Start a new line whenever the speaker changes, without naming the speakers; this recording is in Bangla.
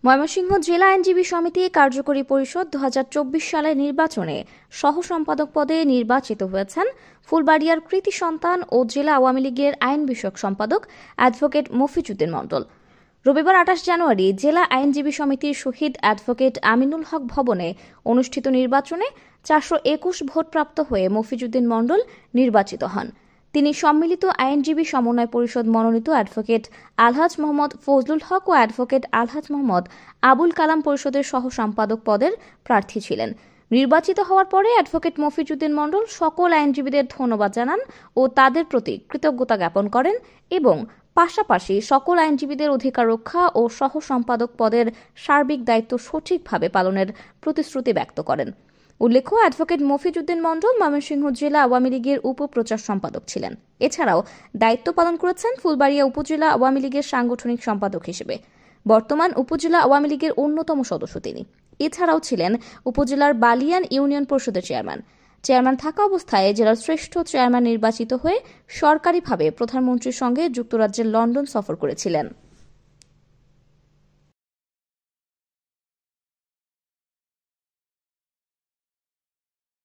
ময়মনসিংহ জেলা আইনজীবী সমিতি কার্যকরী পরিষদ 2024 সালের নির্বাচনে সহ সম্পাদক পদে নির্বাচিত হয়েছেন ফুলবাড়িয়ার কৃতি সন্তান ও জেলা আওয়ামী লীগের আইন বিষয়ক সম্পাদক অ্যাডভোকেট মফিজউদ্দিন মণ্ডল। রবিবার 28 জানুয়ারি জেলা আইনজীবী সমিতির শহীদ অ্যাডভোকেট আমিনুল হক ভবনে অনুষ্ঠিত নির্বাচনে 421 ভোট প্রাপ্ত হয়ে মফিজউদ্দিন মণ্ডল নির্বাচিত হন। তিনি সম্মিলিত আইনজীবী সমন্বয় পরিষদ মনোনীত অ্যাডভোকেট আলহাজ মোহাম্মদ ফজলুল হক ও অ্যাডভোকেট আলহাজ মোহাম্মদ আবুল কালাম পরিষদের সহ সম্পাদক পদের প্রার্থী ছিলেন। নির্বাচিত হওয়ার পরে অ্যাডভোকেট মফিজউদ্দিন মণ্ডল সকল আইনজীবীদের ধন্যবাদ জানান ও তাদের প্রতি কৃতজ্ঞতা জ্ঞাপন করেন এবং পাশাপাশি সকল আইনজীবীদের অধিকার রক্ষা ও সহ সম্পাদক পদের সার্বিক দায়িত্ব সঠিকভাবে পালনের প্রতিশ্রুতি ব্যক্ত করেন। উল্লেখ্য, অ্যাডভোকেট মফিজউদ্দিন মণ্ডল ময়মনসিংহ জেলা আওয়ামী লীগের উপপ্রচার সম্পাদক ছিলেন। এছাড়াও দায়িত্ব পালন করেছেন ফুলবাড়িয়া উপজেলা আওয়ামী লীগের সাংগঠনিক সম্পাদক হিসেবে। বর্তমান উপজেলা আওয়ামী লীগের অন্যতম সদস্য তিনি। এছাড়াও ছিলেন উপজেলার বালিয়ান ইউনিয়ন পরিষদের চেয়ারম্যান থাকা অবস্থায় জেলার শ্রেষ্ঠ চেয়ারম্যান নির্বাচিত হয়ে সরকারিভাবে প্রধানমন্ত্রীর সঙ্গে যুক্তরাজ্যের লন্ডন সফর করেছিলেন।